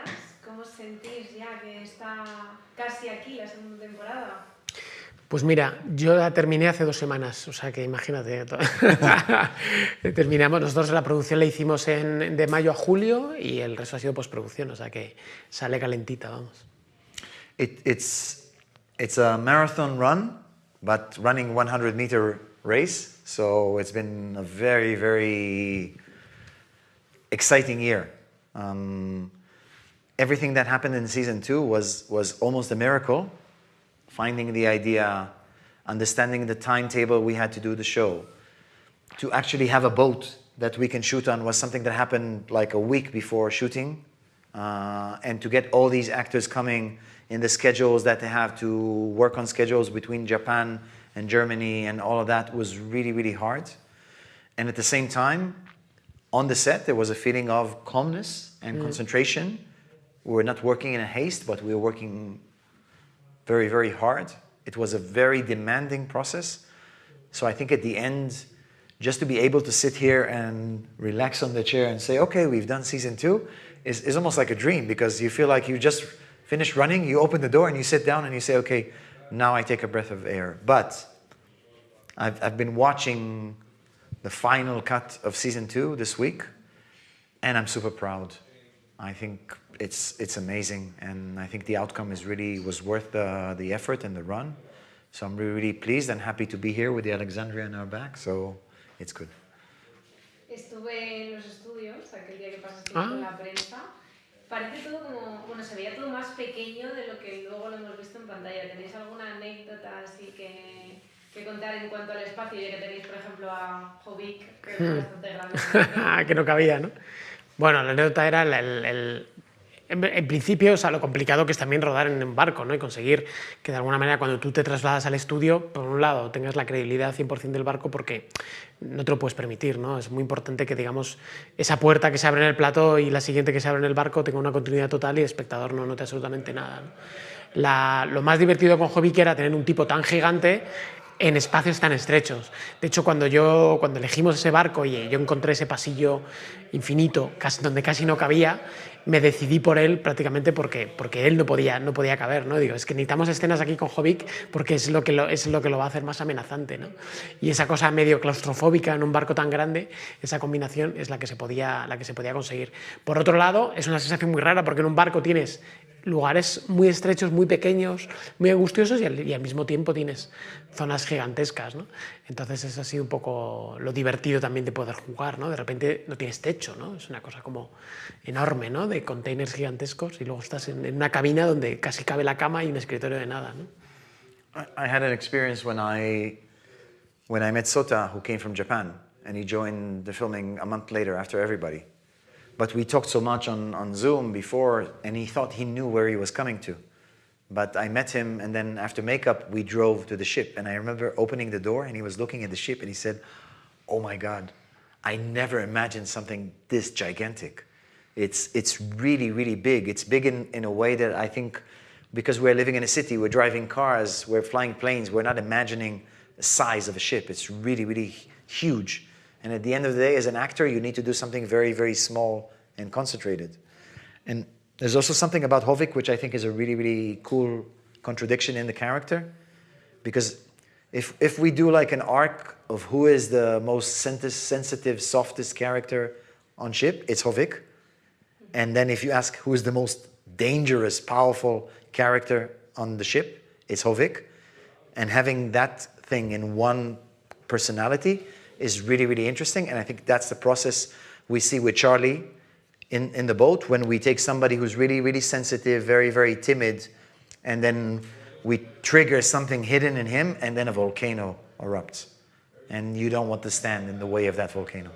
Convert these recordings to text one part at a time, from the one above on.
semanas. ¿Cómo os sentís ya que está casi aquí la segunda temporada? Pues mira, yo la terminé hace 2 semanas, o sea que imagínate. Terminamos, nosotros la producción la hicimos de mayo a julio y el resto ha sido postproducción, o sea que sale calentita, vamos. It's a marathon run, but running 100-meter race, so it's been a very, very exciting year. Everything that happened in season 2 was almost a miracle. Finding the idea, understanding the timetable we had to do the show. To actually have a boat that we can shoot on was something that happened like a week before shooting. And to get all these actors coming in the schedules that they have to work on schedules between Japan and Germany and all of that was really, really hard. And at the same time, on the set, there was a feeling of calmness and concentration. We were not working in a haste, but we were working very, very hard. It was a very demanding process. So I think at the end, just to be able to sit here and relax on the chair and say, okay, we've done season 2 is almost like a dream, because you feel like you just finished running, you open the door and you sit down and you say, okay, now I take a breath of air. But I've been watching the final cut of season 2 this week, and I'm super proud. I think it's amazing, and I think the outcome was worth the effort and the run. So I'm really, really pleased and happy to be here with the Alexandria in our back, so it's good. Estuve en los estudios aquel día que pasaste con la prensa. Parece todo como, bueno, se veía todo más pequeño de lo que luego lo hemos visto en pantalla. ¿Tenéis alguna anécdota así que contar en cuanto al espacio, ya que tenéis, por ejemplo, a Jovic, que es bastante grande? Que no cabía, ¿no? Bueno, la anécdota era en principio, o sea, lo complicado que es también rodar en un barco, ¿no? Y conseguir que de alguna manera cuando tú te trasladas al estudio, por un lado, tengas la credibilidad 100% del barco, porque no te lo puedes permitir, ¿no? Es muy importante que, digamos, esa puerta que se abre en el plató y la siguiente que se abre en el barco tenga una continuidad total y el espectador no note absolutamente nada, ¿no? Lo más divertido con Jovic era tener un tipo tan gigante en espacios tan estrechos. De hecho, cuando elegimos ese barco y yo encontré ese pasillo infinito, donde casi no cabía, me decidí por él prácticamente porque él no podía caber, ¿no? Digo, es que necesitamos escenas aquí con Jovic porque es lo que lo va a hacer más amenazante, ¿no? Y esa cosa medio claustrofóbica en un barco tan grande, esa combinación es la que se podía conseguir. Por otro lado, es una sensación muy rara porque en un barco tienes lugares muy estrechos, muy pequeños, muy angustiosos y al mismo tiempo tienes zonas gigantescas, ¿no? Entonces eso ha sido un poco lo divertido también de poder jugar, ¿no? De repente no tienes techo, ¿no? Es una cosa como enorme, ¿no? De containers gigantescos y luego estás en una cabina donde casi cabe la cama y un escritorio de nada, ¿no? I had an experience when I met Sota, who came from Japan, and he joined the filming a month later after everybody. But we talked so much on Zoom before, and he thought he knew where he was coming to. But I met him, and then after makeup, we drove to the ship. And I remember opening the door, and he was looking at the ship, and he said, oh my God, I never imagined something this gigantic. It's really, really big. It's big in a way that I think, because we're living in a city, we're driving cars, we're flying planes, we're not imagining the size of a ship. It's really, really huge. And at the end of the day, as an actor, you need to do something very, very small and concentrated. And there's also something about Jovic, which I think is a really, really cool contradiction in the character. Because if we do like an arc of who is the most sensitive, softest character on ship, it's Jovic. And then if you ask who is the most dangerous, powerful character on the ship, it's Jovic. And having that thing in one personality is really, really interesting. And I think that's the process we see with Charlie in the boat, when we take somebody who's really, really sensitive, very, very timid, and then we trigger something hidden in him, and then a volcano erupts. And you don't want to stand in the way of that volcano.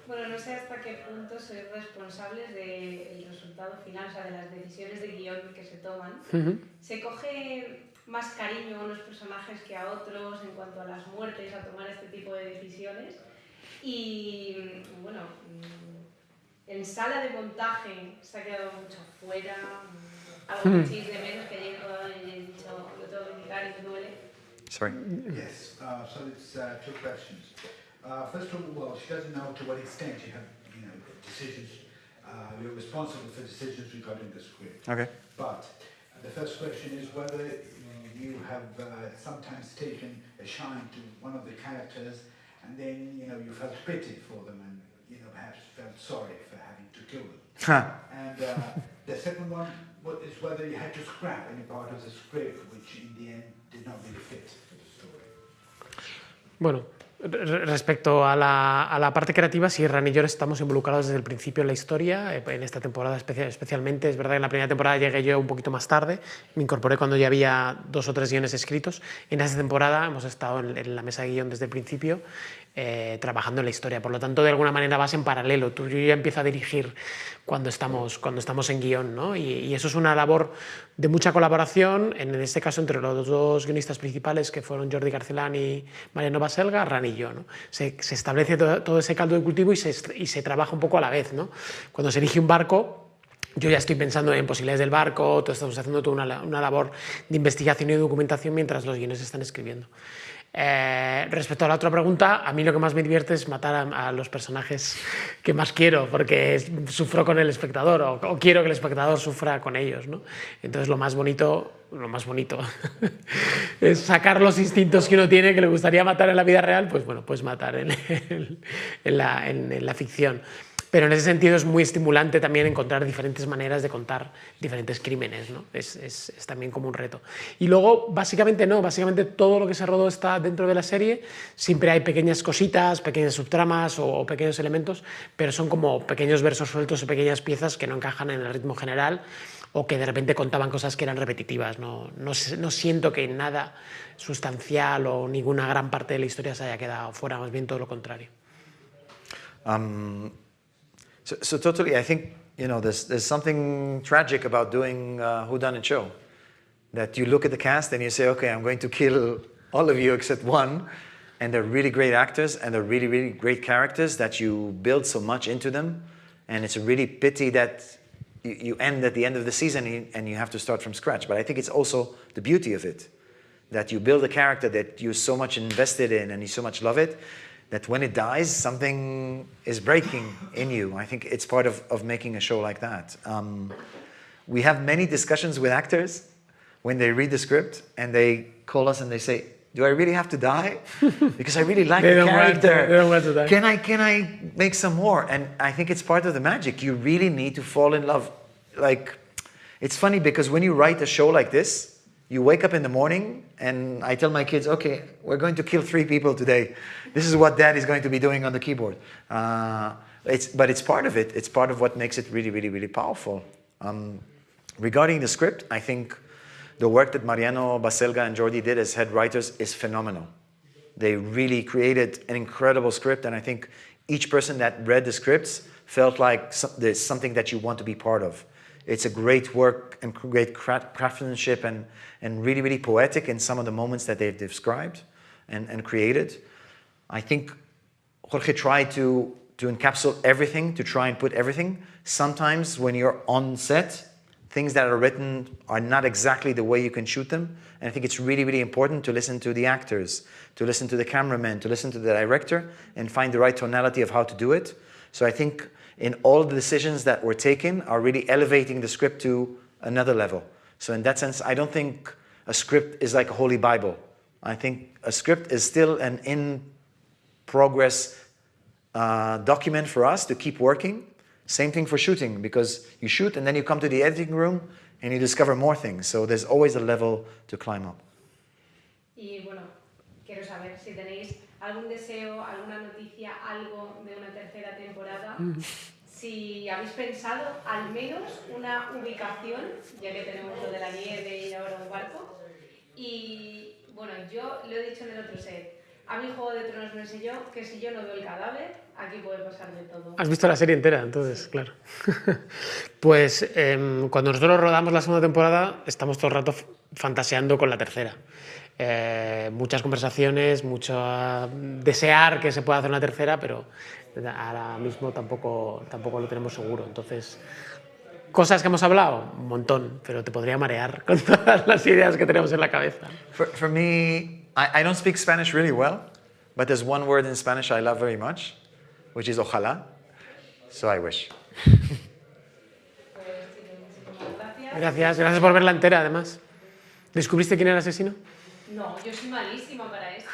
Bueno, no sé hasta qué punto sois responsables del resultado final, o sea, de las decisiones de guión que se toman. ¿Se coge más cariño a unos personajes que a otros en cuanto a las muertes, a tomar este tipo de decisiones? Y bueno, en sala de montaje se ha quedado mucho fuera, algo que echéis de menos, que hayáis rodado y hayáis dicho, lo tengo que quitar y me duele. Sorry. Yes, so it's 2 questions. First of all, she doesn't know to what extent you have, decisions you're responsible for decisions regarding the script. Okay. But the first question is whether you have sometimes taken a shine to one of the characters, and then you felt pity for them, and perhaps felt sorry for having to kill them. And the second one is whether you had to scrap any part of the script, which in the end did not really fit the story. Bueno, respecto a la parte creativa, sí, Ran y yo estamos involucrados desde el principio en la historia, en esta temporada especialmente. Es verdad que en la primera temporada llegué yo un poquito más tarde, me incorporé cuando ya había 2 o 3 guiones escritos. En esta temporada hemos estado en la mesa de guión desde el principio, trabajando en la historia. Por lo tanto, de alguna manera vas en paralelo. Yo ya empiezo a dirigir cuando estamos en guión, ¿no? Y eso es una labor de mucha colaboración, en este caso entre los 2 guionistas principales, que fueron Jordi Garcelán y Mariano Baselga, Ran y yo, ¿no? Se establece todo ese caldo de cultivo y se trabaja un poco a la vez, ¿no? Cuando se elige un barco, yo ya estoy pensando en posibilidades del barco, estamos haciendo toda una labor de investigación y de documentación mientras los guiones se están escribiendo. Respecto a la otra pregunta, a mí lo que más me divierte es matar a los personajes que más quiero, porque sufro con el espectador o quiero que el espectador sufra con ellos, ¿no? Entonces lo más bonito es sacar los instintos que uno tiene, que le gustaría matar en la vida real, pues bueno, pues matar en la ficción. Pero en ese sentido es muy estimulante también encontrar diferentes maneras de contar diferentes crímenes, ¿no? Es también como un reto. Y luego, básicamente todo lo que se rodó está dentro de la serie. Siempre hay pequeñas cositas, pequeñas subtramas o pequeños elementos, pero son como pequeños versos sueltos o pequeñas piezas que no encajan en el ritmo general o que de repente contaban cosas que eran repetitivas. No siento que nada sustancial o ninguna gran parte de la historia se haya quedado fuera, más bien todo lo contrario. So totally, I think, there's something tragic about doing a whodunit show. That you look at the cast and you say, okay, I'm going to kill all of you except one, and they're really great actors and they're really, really great characters that you build so much into them, and it's a really pity that you end at the end of the season and you have to start from scratch. But I think it's also the beauty of it, that you build a character that you're so much invested in and you so much love it, that when it dies, something is breaking in you. I think it's part of making a show like that. We have many discussions with actors when they read the script and they call us and they say, do I really have to die? Because I really like the character. They don't want to die. Can I make some more? And I think it's part of the magic. You really need to fall in love. Like, it's funny because when you write a show like this, you wake up in the morning and I tell my kids, okay, we're going to kill 3 people today. This is what Dad is going to be doing on the keyboard. But it's part of it. It's part of what makes it really, really, really powerful. Regarding the script, I think the work that Mariano Baselga and Jordi did as head writers is phenomenal. They really created an incredible script, and I think each person that read the scripts felt like there's something that you want to be part of. It's a great work and great craftsmanship and really, really poetic in some of the moments that they've described and created. I think Jorge tried to encapsulate everything, to try and put everything. Sometimes when you're on set, things that are written are not exactly the way you can shoot them. And I think it's really, really important to listen to the actors, to listen to the cameraman, to listen to the director, and find the right tonality of how to do it. So I think in all the decisions that were taken are really elevating the script to another level. So in that sense, I don't think a script is like a holy Bible. I think a script is still an in-progress document for us to keep working. Same thing for shooting, because you shoot and then you come to the editing room and you discover more things. So there's always a level to climb up. Y bueno, quiero saber si tenéis algún deseo, alguna noticia, algo de una tercera temporada. Si habéis pensado al menos una ubicación, ya que tenemos lo de la nieve y ahora un barco. Y bueno, yo lo he dicho en el otro set. A mí Juego de Tronos me enseñó que si yo no veo el cadáver, aquí puede pasar de todo. Has visto la serie entera, entonces, claro. Pues cuando nosotros rodamos la segunda temporada, estamos todo el rato fantaseando con la tercera. Muchas conversaciones, mucho desear que se pueda hacer una tercera, pero ahora mismo tampoco lo tenemos seguro. Entonces, cosas que hemos hablado, un montón, pero te podría marear con todas las ideas que tenemos en la cabeza. For me, I don't speak Spanish really well, but there's one word in Spanish I love very much, which is ojalá. So I wish. Gracias por verla entera, además. ¿Descubriste quién era el asesino? No, yo soy malísima para esto.